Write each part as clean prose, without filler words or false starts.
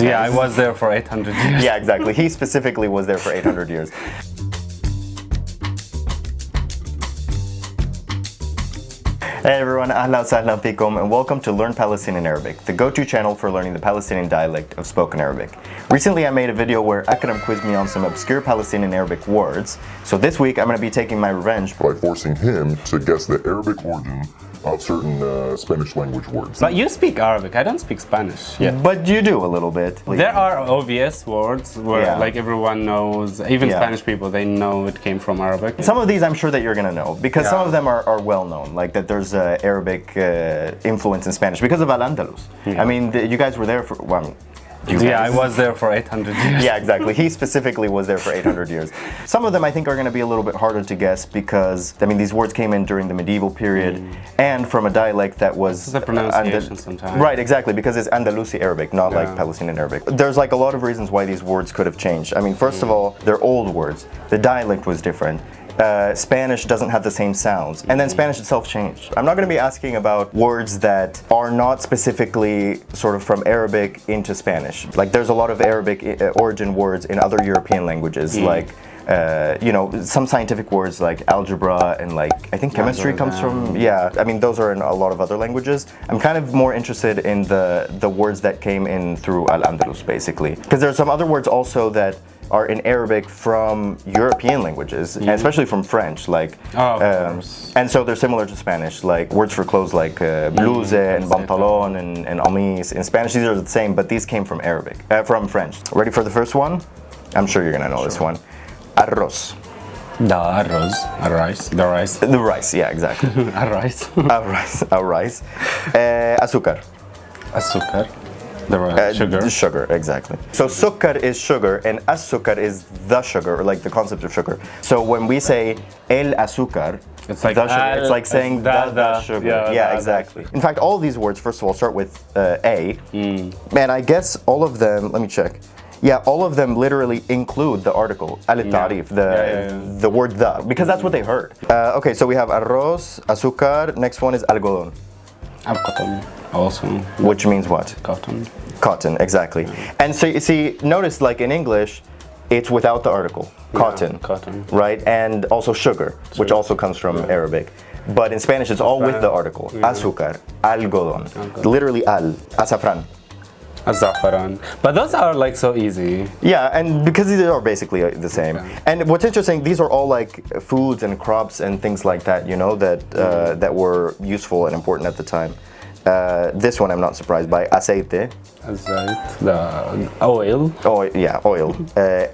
you Yeah, guys. I was there for 800 years. Yeah, exactly. He specifically was there for 800 years. Hey everyone, ahlan sahlan fikum, and welcome to Learn Palestinian Arabic, the go-to channel for learning the Palestinian dialect of spoken Arabic. Recently I made a video where Akram quizzed me on some obscure Palestinian Arabic words, so this week I'm going to be taking my revenge by forcing him to guess the Arabic origin of certain Spanish language words. But you speak Arabic, I don't speak Spanish yet. But you do a little bit. There are obvious words where Yeah. everyone knows, even Yeah. Spanish people, they know it came from Arabic. Some of these I'm sure that you're going to know, because some Yeah. of them are well known, like that there's Arabic influence in Spanish because of Al-Andalus. Yeah. I mean, you guys were there for, well, you Yeah, I guys. was there for 800 years. Yeah, exactly. He specifically was there for 800 years. Some of them I think are going to be a little bit harder to guess because, I mean, these words came in during the medieval period and from a dialect that was... The pronunciation sometimes. Right, exactly, because it's Andalusi Arabic, not like Yeah. Palestinian Arabic. There's like a lot of reasons why these words could have changed. I mean, first of all, they're old words. The dialect was different. Spanish doesn't have the same sounds, and then Spanish itself changed. I'm not going to be asking about words that are not specifically sort of from Arabic into Spanish. Like there's a lot of Arabic origin words in other European languages, like you know, some scientific words like algebra and like I think chemistry comes from, yeah, I mean those are in a lot of other languages. I'm kind of more interested in the words that came in through Al-Andalus basically, because there's some other words also that are in Arabic from European languages, and especially from French, like, of course. and so they're similar to Spanish, like words for clothes like blouse and pantalon and amis. In Spanish, these are the same, but these came from Arabic, from French. Ready for the first one? I'm sure you're gonna know this one. Arroz. The arroz, rice, the rice. The rice, yeah, exactly. Rice. Rice. Azúcar. Azúcar. The rice. Sugar. The sugar, exactly. So sukkar is sugar and azúcar is the sugar, or like the concept of sugar. So when we say el azúcar, It's like the sugar, it's like al- saying the sugar. Yeah, exactly. In fact, all of these words, first of all, start with A. And I guess all of them, let me check. Yeah, all of them literally include the article, al-tarif, the word the, because that's what they heard. Okay, so we have arroz, azúcar, next one is algodón. Cotton also. Which means what? Cotton. Cotton, exactly. And so you see, notice like in English, it's without the article, cotton, cotton. right? And also sugar, which also comes from Arabic. But in Spanish, it's all with the article, azúcar, algodón, literally al, azafrán. Azafran. But those are like so easy. Yeah, and because these are basically the same. Okay. And what's interesting, these are all like foods and crops and things like that, you know, that that were useful and important at the time. This one I'm not surprised by, aceite. Azait, the oil. Oh, yeah, oil.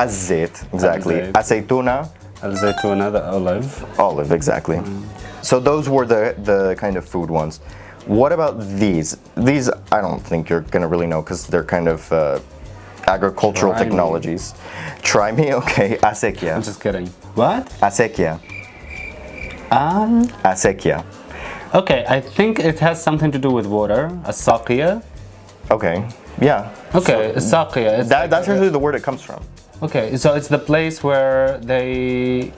Azeit, exactly. Azeit. Aceituna. Al-zaytuna, the olive. Olive, exactly. So those were the kind of food ones. What about these? These I don't think you're gonna really know because they're kind of agricultural Try me. technologies. Try me, okay. Acequia. I'm just kidding. What? Acequia. Acequia. Okay, I think it has something to do with water. Asaqiya. Okay. Yeah. Okay, asaqiya. It's That's actually the word it comes from. okay, so it's the place where they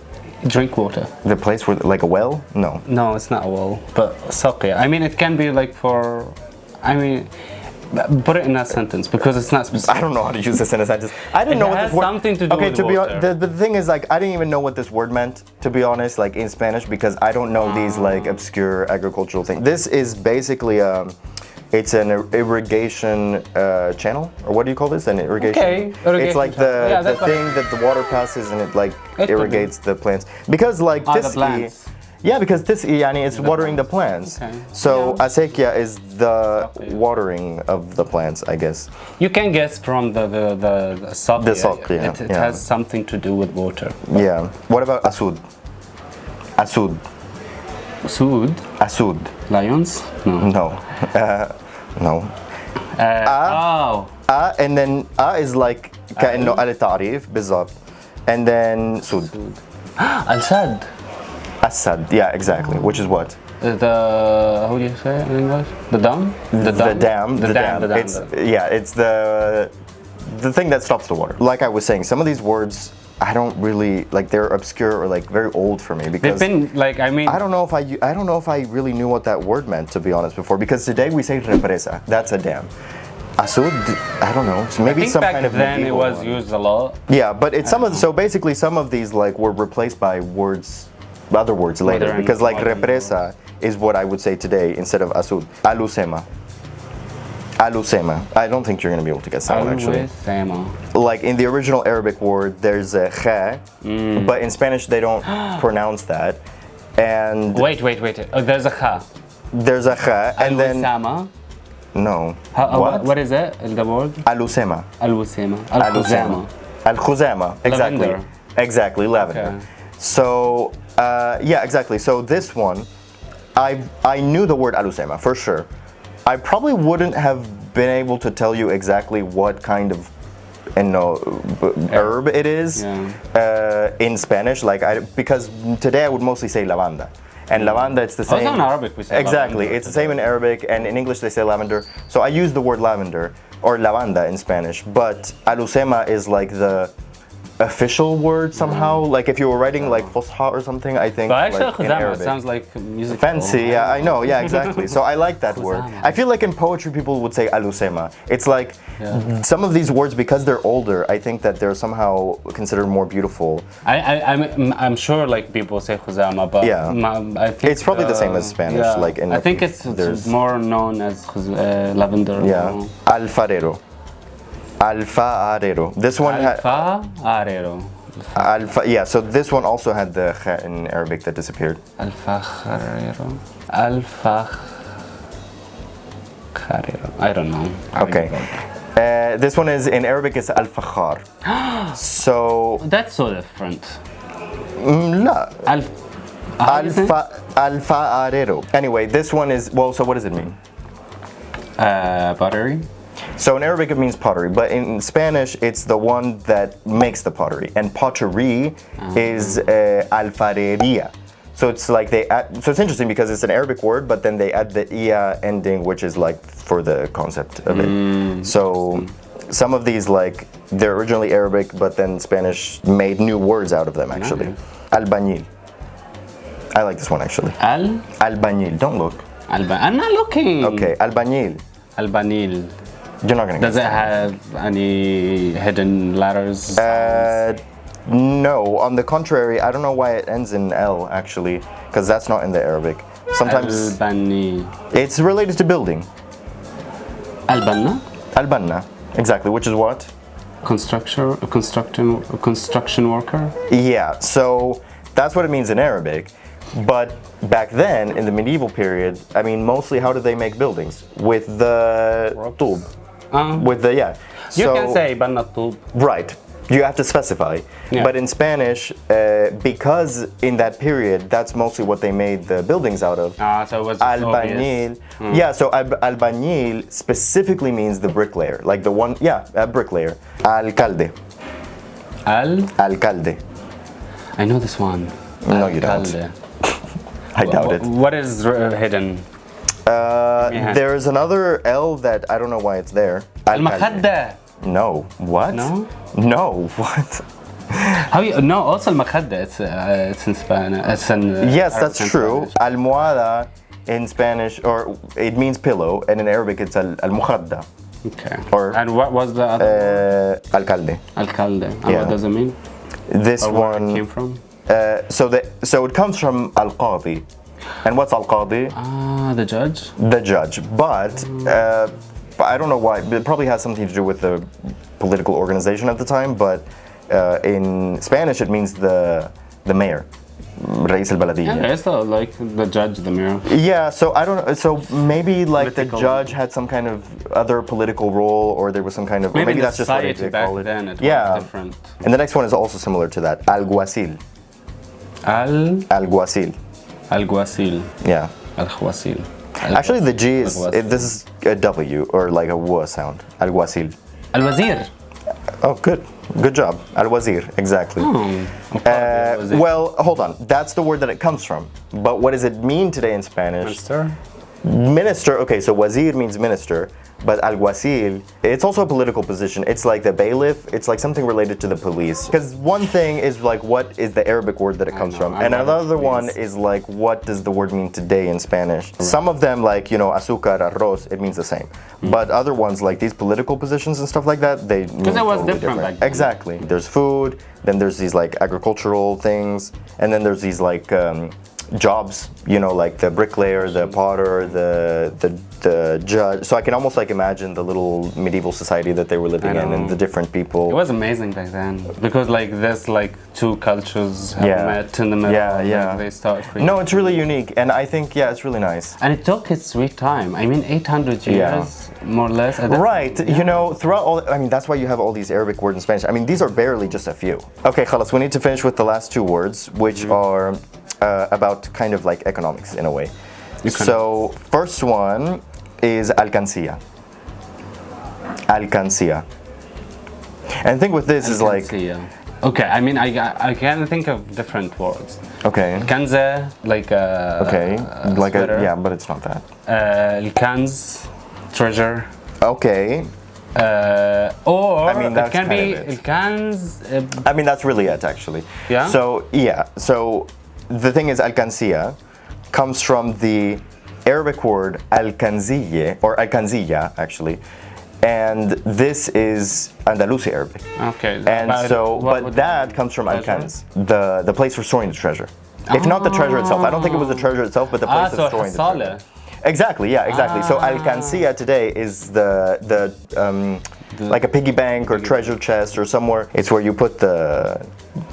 drink water. The place where, like a well? No. No, it's not a well, but saqiya. I mean, it can be like for. I mean, put it in a sentence because it's not specific. I don't know how to use this in a sentence. I didn't It know what has this word. something to do okay, with to be water. honest, the thing is, like, I didn't even know what this word meant. To be honest, like in Spanish, because I don't know these like obscure agricultural things. This is basically it's an irrigation channel, or what do you call this? An irrigation. Okay, irrigation It's like channel. Yeah, the that's thing that the water passes and it like It could irrigates the plants. Because like the this. plants. Yeah, because this yani is watering the plants. Okay. So Yeah. acequia is the Saqiya. watering of the plants, I guess. You can guess from the saqiya. The saqiya, It yeah. has something to do with water. Yeah. What about asud? Asud. Sud, Asud. lions? No. No. No. Oh. And then is like كأنه التعريف بالضبط. And then sud. Al-Sad. Asad. Yeah, exactly. Which is what? The how do you say it in English? The dam? The dam. The It's it's the thing that stops the water. Like I was saying, some of these words I don't really like. They're obscure or like very old for me They've because been like I mean I don't know if I really knew what that word meant, to be honest, before, because today we say represa. That's a dam. Asud? I don't know. So I maybe think some back kind of then it medieval was one. used a lot. Yeah, but it's so basically some of these like were replaced by words, other words later, Modern- because like modern represa is what I would say today instead of asud. Alusema. Alusema. I don't think you're gonna be able to get that one actually. Alusema. Like in the original Arabic word, there's a kha, but in Spanish they don't pronounce that. And Wait. Oh, there's a kha. there's a kha, and then Alusama. no. What is it? The word? Alusema. Alusema. Alusema. Al-Khuzama. Exactly. Lavender. Exactly, lavender. Okay. So, yeah, exactly. So this one, I knew the word alusema for sure. I probably wouldn't have been able to tell you exactly what kind of herb it is in Spanish, because today I would mostly say lavanda. And lavanda, it's the same. Also in Arabic we say exactly, lavender. it's the same in Arabic, and in English they say lavender. So I use the word lavender or lavanda in Spanish, but alusema is like the official word somehow. Like if you were writing like fusha or something, I think. But actually, like, in khuzama Arabic. sounds like music. Fancy, yeah, I know, yeah, exactly. So I like that word. Khuzama. I feel like in poetry people would say alusema. It's like some of these words, because they're older, I think that they're somehow considered more beautiful. I'm sure like people say khuzama, but Yeah. I think It's probably the same as Spanish, like in I think it's there's- more known as lavender. Yeah, alfarero. Alfarero. This one had Alfa arero. alfa. Yeah, so this one also had the kha in Arabic that disappeared. Alfa arero. Alfa arero. I don't know. Okay. This one is in Arabic. It's al-fakhar. So That's so different. no. Alfa Alfarero. Anyway, this one is so what does it mean? pottery. So in Arabic it means pottery, but in Spanish it's the one that makes the pottery, and pottery is alfarería. So it's like so it's interesting because it's an Arabic word, but then they add the ia ending, which is like for the concept of it. So some of these like they're originally Arabic, but then Spanish made new words out of them actually. Nice. Albañil. I like this one actually. Albañil. Don't look. I'm not looking. Okay, albañil. Albanil. You're not gonna Does get it have any hidden letters? No, on the contrary, I don't know why it ends in L actually, because that's not in the Arabic. Sometimes Albani. it's related to building. Albanna? Albanna, exactly, which is what? Construction worker? Yeah, so that's what it means in Arabic. But back then, in the medieval period, I mean, mostly how did they make buildings? With the tub. With the, You can say banna tub. Right. You have to specify. Yeah. But in Spanish, because in that period, that's mostly what they made the buildings out of. So it was Albañil. Yeah, so albañil specifically means the bricklayer. Like the one, a bricklayer. Alcalde. Alcalde. I know this one. No, you don't. Alcalde. I doubt it. What is hidden? There's another L that I don't know why it's there. Alcalde. Al-Makhadda. No. What? No? No. What? How you? No, also al-Makhadda. It's in Spanish. It's in. Yes, that's true. Almohada in Spanish, or it means pillow, and in Arabic it's al-mukhadda. Okay. And what was the other? Alcalde. Alcalde. And Yeah. what does it mean? This Or where one it came from? So it comes from al-qadi. And what's al-qadi? The judge. The judge. But I don't know why. It probably has something to do with the political organization at the time. But in Spanish, it means the mayor, Reis al-Baladiyya. Yeah, it's like the judge, the mayor. Yeah, so I don't know. So maybe like Political. the judge had some kind of other political role, or there was some kind of. Maybe Maybe the that's just what society they back call it. then it Yeah. was different. And the next one is also similar to that. Alguacil. Alguacil. Alguacil. Yeah. Alguacil. Actually, the G is. Alguacil. This is a W or like a W sound. Alguacil. Al-Wazir. Oh, good. Good job. Al-Wazir. Exactly. Well, hold on. That's the word that it comes from. But what does it mean today in Spanish? Minister. Minister. Okay, so wazir means minister, But alguacil, it's also a political position. It's like the bailiff. It's like something related to the police. Because one thing is like what is the Arabic word that it comes from, and another one is like what does the word mean today in Spanish. Some of them, like azúcar, arroz, it means the same. But other ones like these political positions and stuff like that, they mean Because it was totally different back then. Exactly. There's food, then there's these like agricultural things, and then there's these like jobs, like the bricklayer, the potter, the judge. So I can almost like imagine the little medieval society that they were living in and the different people. It was amazing back then because like there's like two cultures have met in the middle. Like, they start creating. No, it's really unique, and I think it's really nice. And it took its sweet time. I mean, 800 years more or less. Right. Throughout all. I mean, that's why you have all these Arabic words in Spanish. I mean, these are barely just a few. Okay, Khalas, we need to finish with the last two words, which are about kind of like economics in a way. So first one is alcancía. Alcancía. And the thing with this is like. Okay, I mean, I can think of different words. Okay. Kanza, like a. Okay, like sweater. but it's not that. Kanz, treasure. Okay. Or I mean, that's it can kind be of it. Kanz. I mean, that's really it, actually. Yeah? So the thing is, alcancía comes from the Arabic word alcanzille, or alcanzilla, actually. And this is Andalusi Arabic. Okay. And but that comes from alcanz, the place for storing the treasure. If not the treasure itself. I don't think it was the treasure itself, but the place of storing the treasure. Exactly, exactly. So alcancía today is the like a piggy bank or treasure chest or somewhere. It's where you put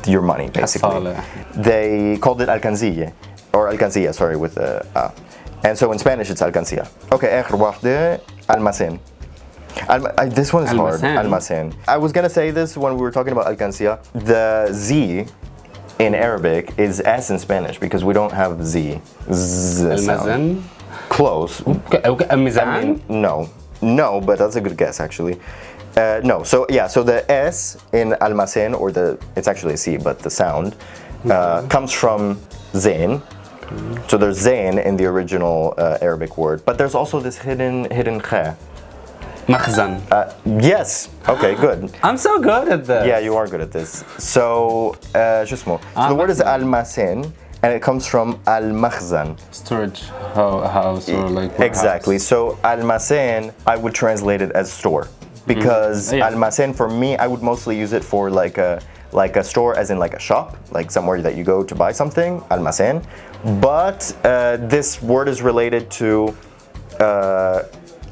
your money, basically. They called it alcanzille, or alcancilla, sorry, with a and so in Spanish it's alcancía. Okay, آخر واحدة almacén. This one is hard. Almacén. I was gonna say this when we were talking about alcancía. The Z in Arabic is S in Spanish because we don't have Z. Almacén. Close. Okay. I mean, no, but that's a good guess actually. No, so the S in almacén, or it's actually a C, but the sound comes from zain. So there's zain in the original Arabic word, but there's also this hidden kha. Makhzan. Yes. Okay, good. I'm so good at this. Yeah, you are good at this. So, So the word is almacén, and it comes from al-makhzan. Storage house or like warehouse. Exactly. So almacén, I would translate it as store, because almacén for me, I would mostly use it for like a store, as in like a shop, like somewhere that you go to buy something, almacén. But this word is related to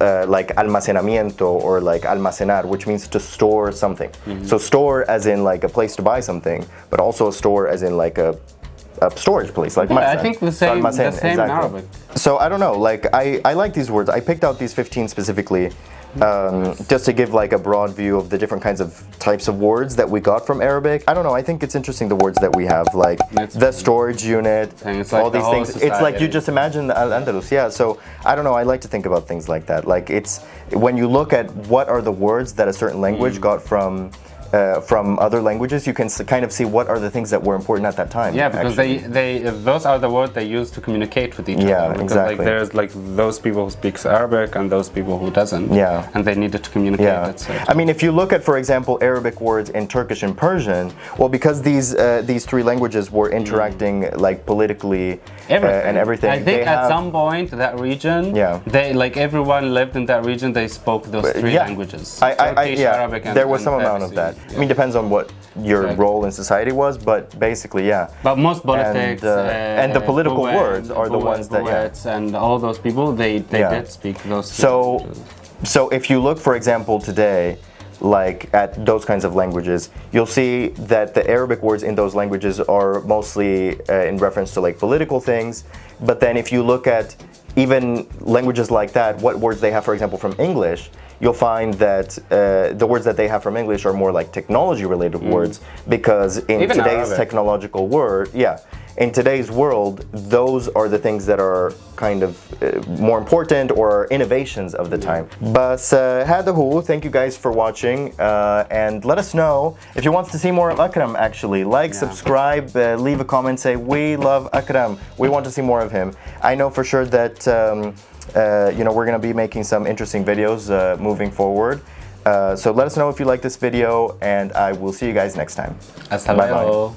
like almacenamiento or like almacenar, which means to store something. So store as in like a place to buy something, but also a store as in like a storage place, like I think the same in Arabic. So I don't know, like I like these words. I picked out these 15 specifically just to give like a broad view of the different kinds of types of words that we got from Arabic. I don't know, I think it's interesting the words that we have, like the storage unit, like all these things. Society. It's like you just imagine Al-Andalus, so I don't know, I like to think about things like that. Like it's, when you look at what are the words that a certain language got from other languages, you can kind of see what are the things that were important at that time. Yeah, because they those are the words they use to communicate with each other. Yeah, because exactly. like there's like those people who speaks Arabic and those people who doesn't. Yeah. And they needed to communicate. Yeah. I mean, if you look at, for example, Arabic words in Turkish and Persian, well, because these three languages were interacting like politically and everything. I think at some point that region, they like everyone lived in that region. They spoke those three languages. Turkish, Arabic, and there was some amount of that. I mean, depends on what your role in society was, but basically, But most politics and the political words are the ones that and all those people they did speak those. So if you look, for example, today, like at those kinds of languages, you'll see that the Arabic words in those languages are mostly in reference to like political things. But then if you look at even languages like that, what words they have, for example, from English, you'll find that the words that they have from English are more like technology-related words, because in even today's Arabic. technological world, in today's world, those are the things that are kind of more important or innovations of the time. But هذا هو. Thank you guys for watching, and let us know if you want to see more of Akram. Actually, subscribe, leave a comment, say we love Akram. We want to see more of him. I know for sure that we're going to be making some interesting videos moving forward. So let us know if you like this video, and I will see you guys next time. Hasta Bye-bye. luego.